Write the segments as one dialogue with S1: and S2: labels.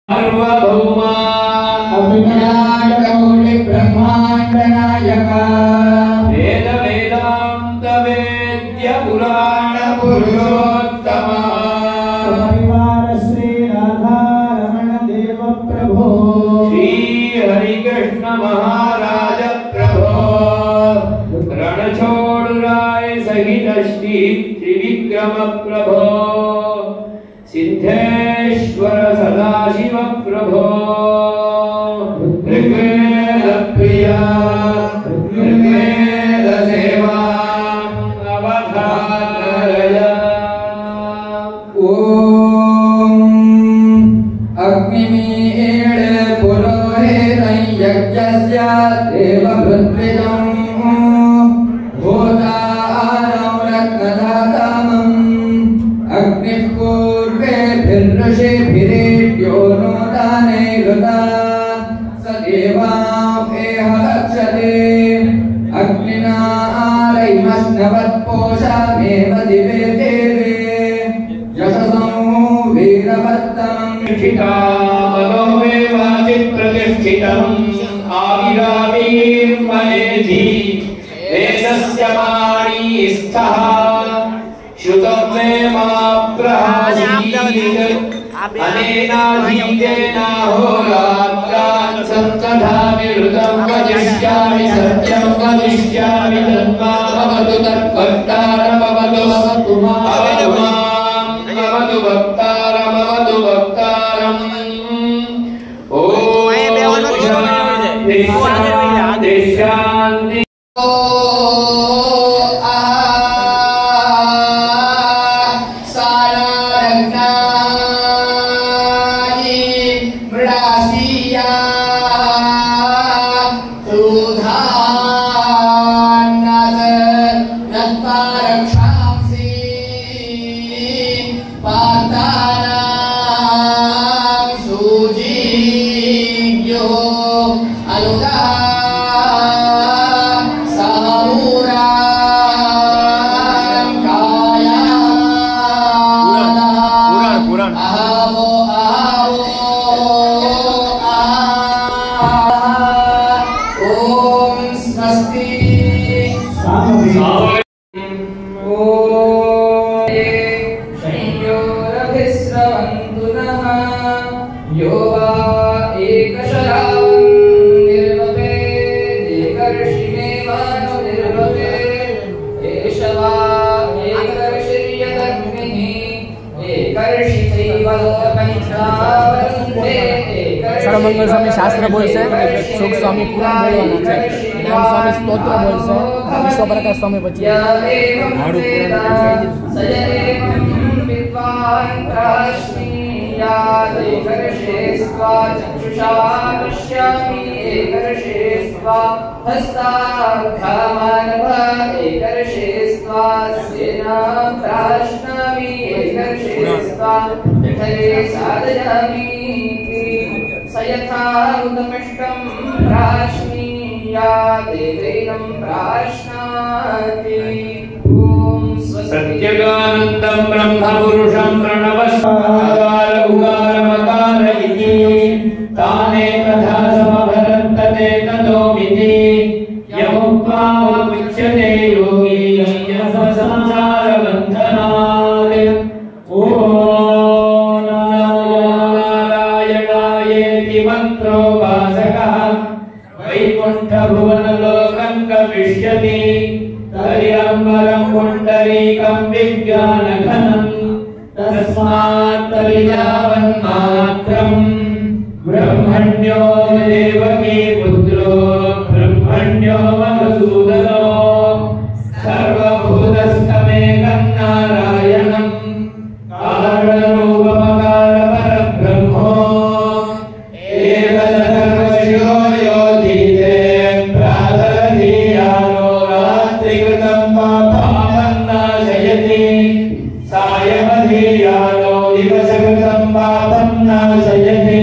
S1: सर्वभौमा
S2: अभिनाटकौलि ब्रह्मांड नायक
S1: वेद वेदांत वेद्य पुराण पुरुषोत्तम
S2: परिवार श्री राधा रमण देव प्रभो
S1: श्री हरि कृष्ण महाराज प्रभो रणछोड़ राय सहित श्री त्रिविक्रम प्रभो सिद्धेश्वर सदाशिव प्रभो ऋग्वेद प्रिया ऋग्वेद सेवा अवधारय।
S2: ओम अग्निमीळ पुरोहितं यज्ञस्य देवभृत्विजं भूतारं रत्नदातामम् अग्निपूर्वेभिर्ऋषिभिरेभ्यो नोदाने हृता स देवामेह रक्षते अग्निना आरैमश्नवत्पोषामेव दिवे देवे यशसं वीरवत्तमं
S1: प्रतिष्ठितम् आविरावीर्मयेधि वेदस्य वाणी स्थः श्रुतं मे मा प्रहासीत् अनेनाधीतेनाहोरात्रान् सत्कथामि ऋतं वदिष्यामि सत्यं वदिष्यामि तन्मामवतु तत्कर्तारमवतु भवतु मामवतु भक्तारमवतु भक्तारम्। ॐ शान्ति शान्ति।
S3: सर्वमंगल स्वामी शास्त्र बोलશે સુખ સ્વામી પુરાણ બોલવાના છે જ્ઞાન સ્વામી સ્તોત્ર બોલશે વિશ્વ પ્રકાશ સ્વામી પછી હાડું
S2: सयथा उदमिष्टं प्राश्नीया देवैनं प्राश्नाति। ओम
S1: सत्यगानन्दं ब्रह्मपुरुषं प्रणवस्मकार उगारमकार इति तानेकधा समभरन्ते ततोमिति यमुक्त्वा मुच्यते योगी यस्य संसारबन्धनात्। ॐ मंत्रोपासकः वैकुण्ठभुवनलोकं गमिष्यति तर्यम्बरं पुण्डरीकं विज्ञानघनं तस्मात् परिजावन्मात्रं ब्रह्मण्यो देवकी पुत्रो ब्रह्मण्यो मधुसूदनो सर्वभूतस्थमेकं नारायणं कारणरूपमकारपरब्रह्मो सायमधीयानो दिवसकृतं पापं नाशयति।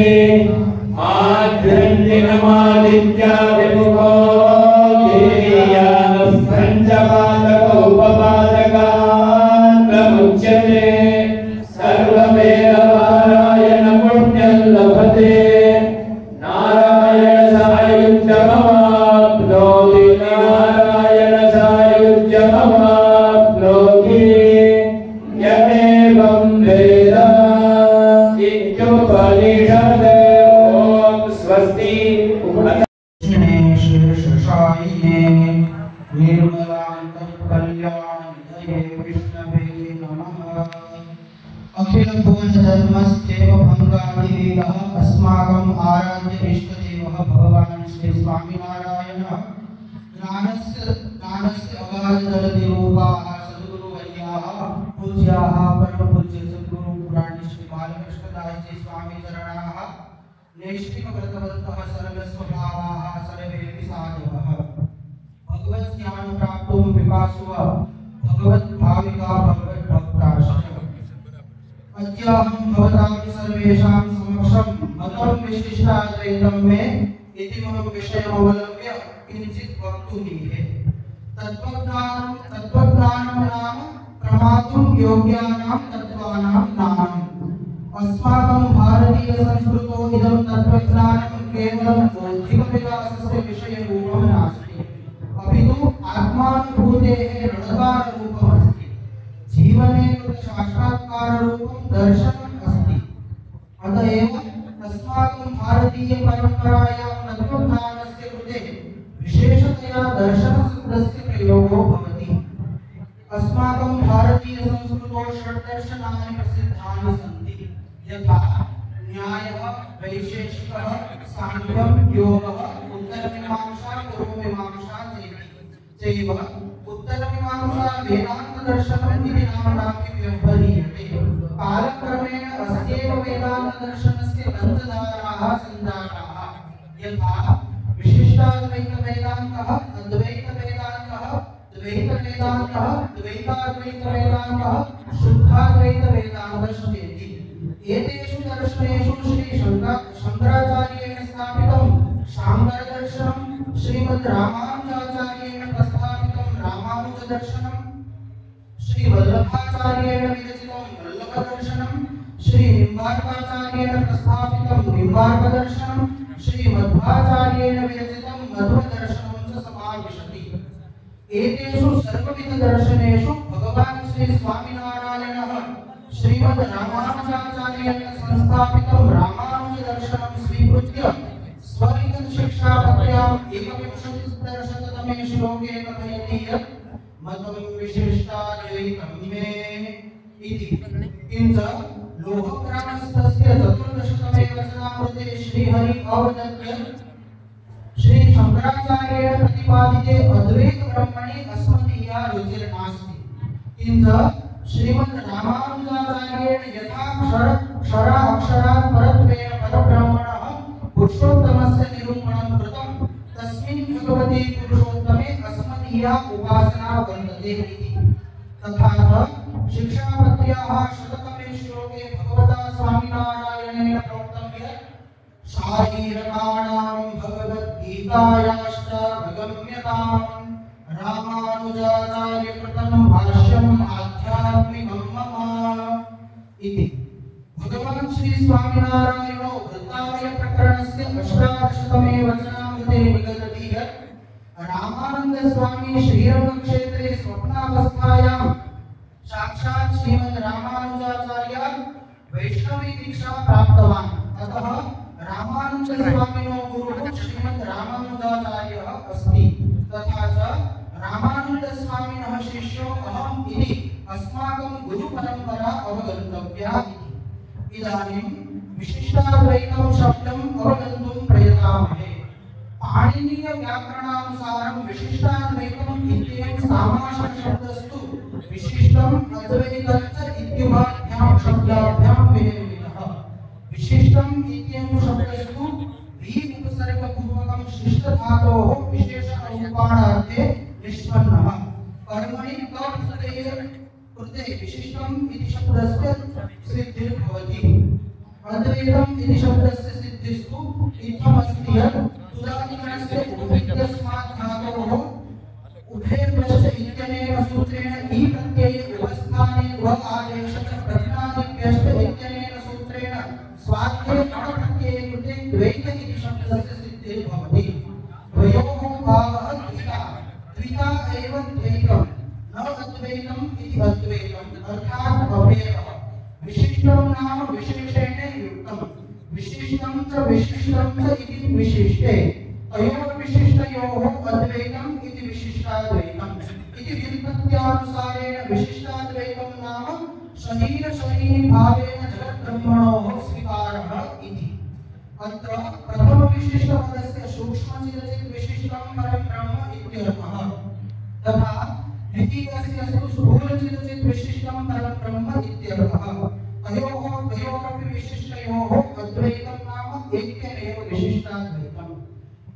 S1: उपनिषद ओम स्वस्ति
S4: शीर्षशायिने निर्मलान्तकल्याणिधये विष्णवे नमः। अखिल भुवन धर्मस्तेव भंगादिवेदः अस्माकम् आराध्य इष्टदेवः भगवान् श्री स्वामिनारायणः ज्ञानस्य अगाध जलधिरूपाः सद्गुरुवर्याः पूज्याः परम पूज्य सद्गुरु पुराणी श्री बालकृष्णदास जी स्वामी चरणाः नैष्ठिक व्रतवन्तः सर्वस्वभावाः सर्वेऽपि साधवः भगवत् ज्ञान प्राप्तुं पिपासुः भगवत् भाविका भगवत् भक्ताश्च। अद्याहं भवतां सर्वेषां समक्षं मतं विशिष्टाद्वैतं मे इति मम विषयमवलम्ब्य किञ्चित् वक्तुमीहे। तत्त्वज्ञानं नाम प्रमातुं योग्यानां तत्त्वानां ज्ञानम्। अस्माकं भारतीय संस्कृतो इदं तत्त्वज्ञानं केवलं बौद्धिकविकासस्य विषयरूपं नास्ति, अपितु आत्मानुभूतेः ऋणकाररूपमस्ति। जीवने साक्षात्काररूपं दर्शनम् अस्ति। अतएव अस्माकं भारतीयपरम्परायां तत्त्वज्ञानस्य कृते विशेषतया दर्शनशब्दस्य प्रयोगो भवति। अस्माकं भारतीय संस्कृतौ षड्दर्शनानि प्रसिद्धानि सन्ति, यथा न्यायः, वैशेषिकः, सांख्यं, योगः, उत्तरमीमांसा, पूर्वमीमांसा चैव। उत्तरमीमांसा वेदान्तदर्शनम् इति नाम्नापि व्यवह्रियते। कालक्रमेण अस्यैव वेदान्तदर्शनस्य पञ्चधाराः सञ्जाताः, यथा विशिष्टाद्वैतवेदान्तः, अद्वैतवेदान्तः, द्वैतवेदान्तः, द्वैताद्वैतवेदान्तः, शुद्धाद्वैतवेदान्तश्चेति। एतेषु दर्शनेषु श्री शंकराचार्येण स्थापितं शांकरदर्शनं, श्रीमद् रामानुजाचार्येण प्रस्थापितं रामानुजदर्शनं, श्री वल्लभाचार्येण विरचितं वल्लभदर्शनं, श्री निम्बार्काचार्येण प्रस्थापितं निम्बार्कदर्शनं, श्री मध्वाचार्येण विरचितं मध्वदर्शनं च समाविशति। एतेषु सर्वविध दर्शनेषु भगवान् श्री स्वामिनारायणः श्रीमद् रामानुजाचार्येण संस्थापितं रामानुजदर्शनं स्वीकृत्य स्वलिखित शिक्षापत्र्याम् 21तमे श्लोके कथयति यत् मतं विशिष्टाद्वैतं मे इति। किञ्च लोकप्राणस्थस्य 14तमे वचनामृते श्रीहरि अवदत् श्री शंकराचार्येण प्रतिपादिते अद्वैत ब्रह्मणि अस्मदीया रुचिर्नास्ति। किञ्च श्रीमद् रामानुजाचार्येण यथा क्षराक्षरात् परत्वेन परब्रह्मणः पुरुषोत्तमस्य निरूपणं कृतं, तस्मिन् भगवते पुरुषोत्तमे अस्मदीया उपासना वर्तते इति। तथा च शिक्षापत्र्याः 100तमे श्लोके भगवता स्वामिनारायणेन प्रोक्तं यत् शारीरकाणां भगवद्गीतायाश्च भगम्यताम् रामानुजाचार्यकृतं भाष्यम् आध्यात्मिकं मम इति। भगवान् श्री स्वामिनारायणो वृत्तामय प्रकरणस्य 18तमे वचनामृते निगदति यत् रामानंद स्वामी श्रीरंगक्षेत्रे स्वप्नावस्थायां साक्षात् श्रीमद् रामानुजाचार्यात् वैष्णवी दीक्षा प्राप्तवान्। अतः रामानंद स्वामिनो गुरुः श्रीमद् रामानुजाचार्यः अस्ति। तथा च रामानंद स्वामिनः शिष्यो अहम् इति अस्माकं गुरुपरम्परा अवगन्तव्या इति। इदानीं विशिष्टाद्वैतं शब्दम् अवगन्तुं प्रयतामहे। पाणिनीय व्याकरणानुसारं विशिष्टाद्वैतम् इत्येवं समासशब्दस्तु विशिष्टम् अद्वैतं च इत्युभयाभ्यां शब्दाभ्यां विनिर्मितः। विशिष्टम् इत्येवं शब्दस्तु वी उपसर्गपूर्वकं शिष्ट धातोः विशेष अनुपाणार्थे निष्पन्नः। कर्मणि कर्तृतेः कृते विशिष्टम् इति शब्दस्य सिद्धिर्भवति। अद्वैतम् इति शब्दस्य सिद्धिस्तु इत्थमस्ति यत् तुदादिगणस्य उभयस्मात् धातोः उभयभ्यश्च इत्यनेन सूत्रेण इ प्रत्यये उपस्थाने व आदेशश्च प्रज्ञादिभ्यश्च इत्यनेन सूत्रेण स्वार्थे अण प्रत्यये कृते द्वैत इति शब्दस्य सिद्धिर्भवति। द्वयोः भावः द्विता, द्विता एव द्वैतं, न अद्वैतम् इति अद्वैतम् अर्थात् अभेदः। विशिष्टं नाम विशेषेण युक्तम्। विशिष्टं च इति विशिष्टे तयोर्विशिष्टयोः अद्वैतम् इति विशिष्टाद्वैतम् इति व्युत्पत्त्यानुसारेण विशिष्टाद्वैतं नाम शरीर-शरीरभावेन जगद्ब्रह्मणोः स्वीकारः इति। अत्र प्रथमविशिष्टपदस्य सूक्ष्मचिदचिद्विशिष्टं परब्रह्म इत्यर्थः, तथा द्वितीयस्य स्थूलचिदचिद्विशिष्टं परब्रह्म इत्यर्थः। द्वयोरपि विशिष्टयोः अद्वैतं नाम ऐक्यमेव विशिष्टाद्वैतम्।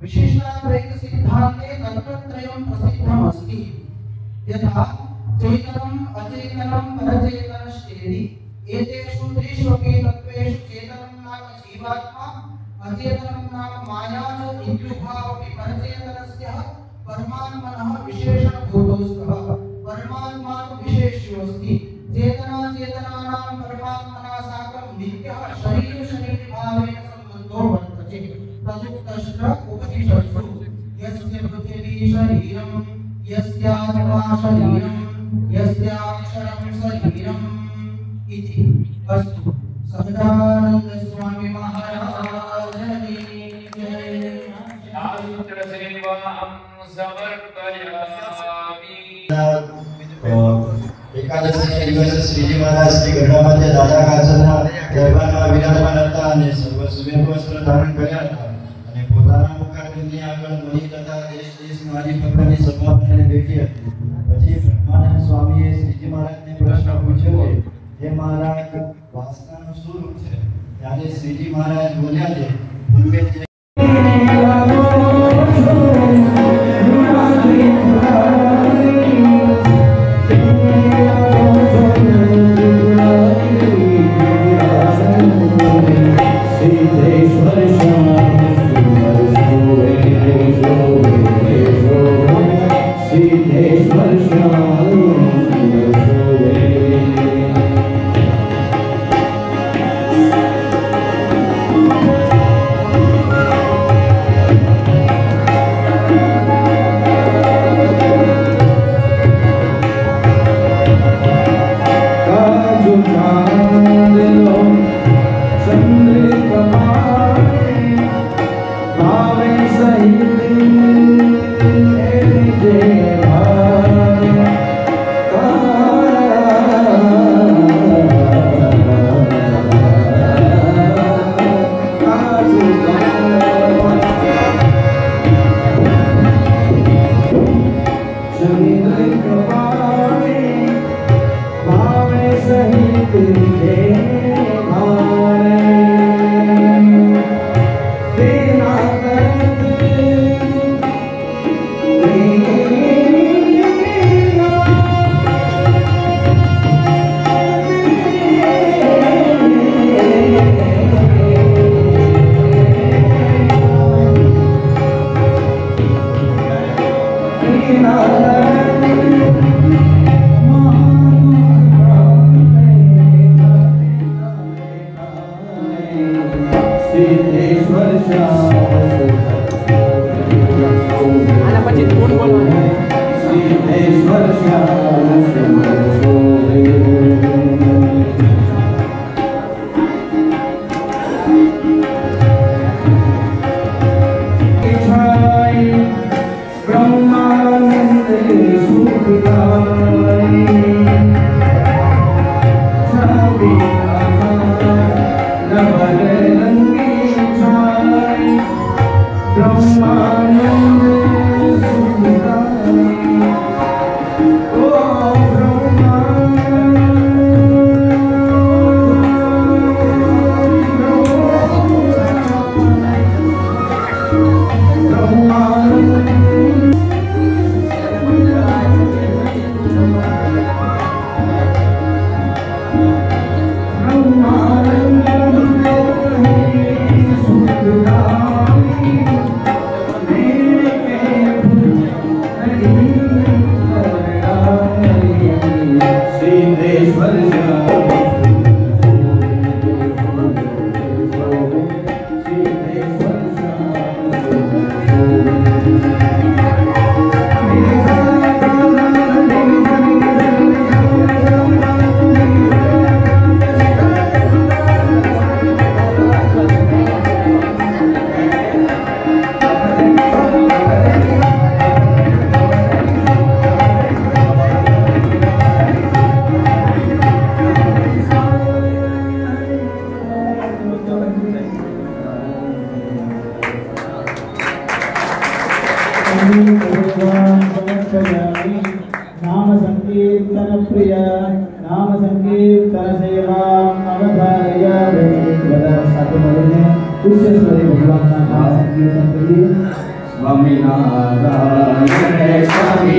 S4: विशिष्टाद्वैतसिद्धान्ते तत्त्वत्रयं प्रसिद्धमस्ति, यथा चैतनम् अचेतनं परचेतनश्चेति। एतेषु त्रिष्वपि तत्त्वेषु चेतनं नाम जीवात्मा, अचेतनं नाम माया च इत्युभावपि परचेतनस्य परमात्मनः विशेषणभूतो स्तः। परमात्मा तु विशेष्योऽस्ति। चेतनानां परमात्मना साकं नित्यः शरीर-शरीरभावेन सम्बन्धो वर्तते। तदुक्तश्च उपनिषत्सु यस्य पृथिवी शरीरं, यस्यात्मा शरीरं, यस्याक्षरं शरीरम् इति। अस्तु, सहजानंद स्वामी महाराज की जय।
S1: शास्त्र सेवां समर्पयामि।
S5: एकादशीच्या दिवस श्रीजी महाराज श्री गडामध्ये दादा काचना દરબારમાં વિરાજમાન હતા અને સર્વ સુમેર વસ્ત્ર ધારણ કર્યા હતા અને પોતાના મુખાગ્નિની આગળ મુનિ તથા દેશ દેશની ભક્તોની સભામાં બેઠી હતી। પછી બ્રહ્માનંદ સ્વામીએ શ્રીજી મહારાજને પ્રશ્ન પૂછ્યો કે હે મહારાજ, વાસનાનું શું રૂપ છે? ત્યારે શ્રીજી મહારાજ બોલ્યા છે, પૂર્વે
S4: ब्रह्मानंद सुखदाई।
S6: नाम संकीर्तन प्रिय नाम संकीर्तन सेवा अवधारयामि। साथ में उच्च स्वरे भगवान का नाम संकीर्तन करिए। स्वामी नारायण स्वामी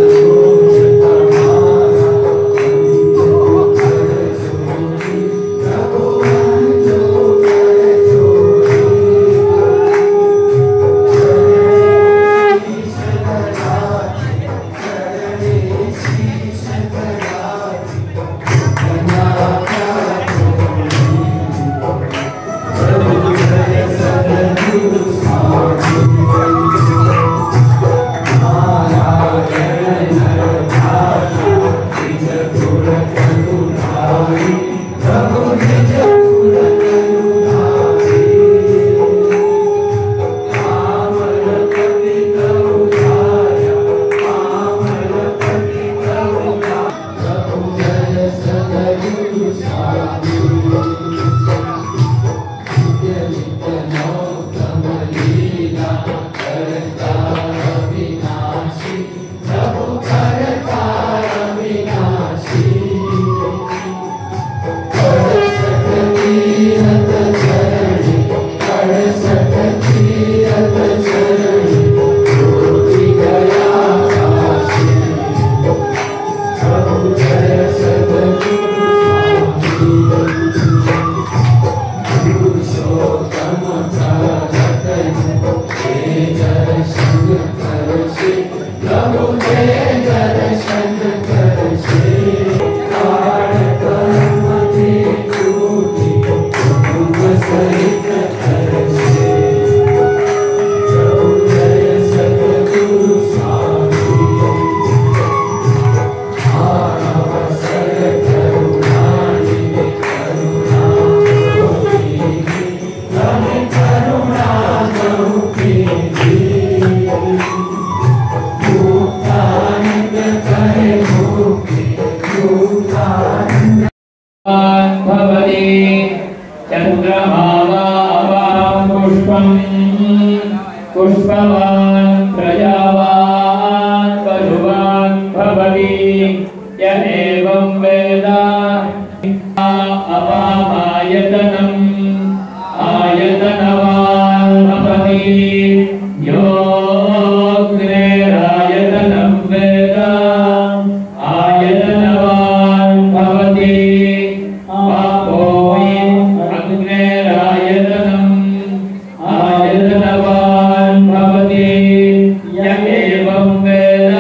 S7: Oh
S1: पुष्पवान् प्रजावान् पशुवान् भवति य एवं वेद अपामायतनम् आयतनवान् भवति योऽग्नेरायतनं वेद आयतनवान् भवति आपो अग्नेरायतनम् आयतनवान् भवति य एवं वेद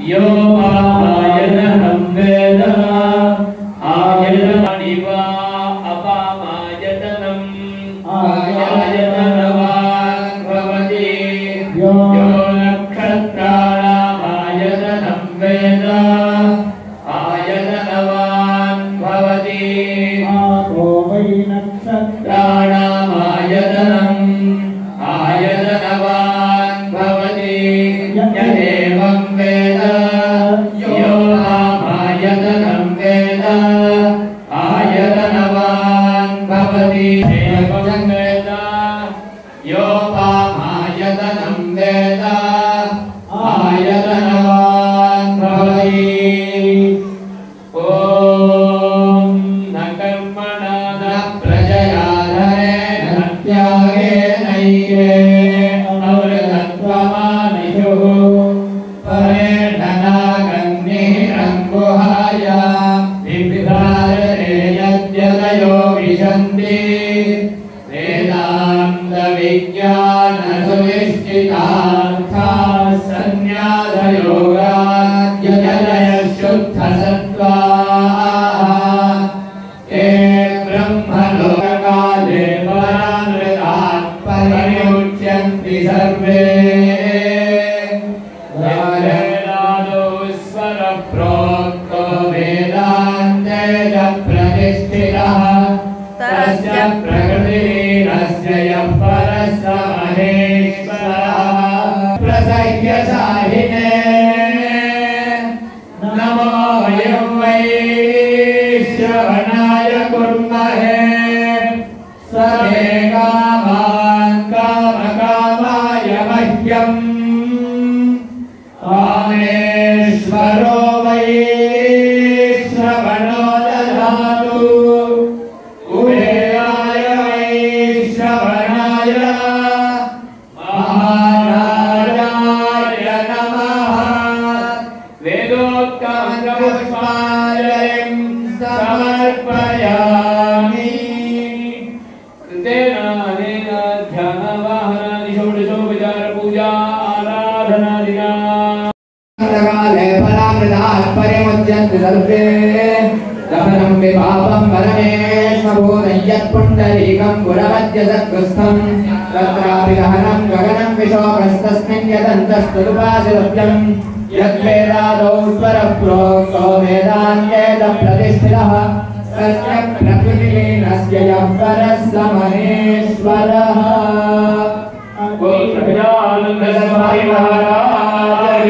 S1: यो आयतनं वेद आयतनानि वा अपामायतनम् आयतनवान् भवति यो नक्षत्राणामायतनं वेद आयतनवान् भवति
S6: आपो वै
S1: नक्षत्राणामायतनम् आयतनवान् भवति य एवं वेद यो आयतनं वेद आयतनवान् भवति एवं वेद यो आयतनं वेद आयतनवान् भवति ॐ न कर्मणा न प्रजया धनेन न त्यागेनैके अमृतत्वमानिषुः परेण नागन्निरङ्गुहाय विविधारणे यद्यतयो विशन्ति वेदान्तविज्ञानसुनिश्चितार्थाः सन्न्यासयोगाद्यतयः शुद्धसत्त्वाः ते ब्रह्मलोककाले परामृतात् परिमुच्यन्ति सर्वे वेदादौ स्वरप्रोक्तो वेदान्ते च प्रतिष्ठितः तस्य प्रकृतिरस्य यः परः स महेश्वरः प्रसह्य साहिने नमो वयं वै श्रवणाय कुर्महे स मे कामान् कामकामाय मह्यम् कामेश्वरो वै श्रवणो ददातु उभयाय वै श्रवणाय महाराजाय नमः वेदोक्तमङ्गपुष्पाञ्जलिं समर्पयामि कृतेन अनेन ध्यानवाहनादि षोडशोपचारपूजा आराधनादिना
S2: काले परामृतात् परिमुच्यन्ति सर्वे दहनं विपापं परमेश्वरो यत्पुण्डरीकं पुरमद्य सत्कृस्थं तत्रापि दहनं गगनं विशोकस्तस्मिन् यदन्तस्तुपासितव्यं यद्वेदादौ स्वरप्रोक्तो वेदान्तेन प्रतिष्ठितः तस्य प्रकृतिलीनस्य यः परः स महेश्वरः
S1: महाराज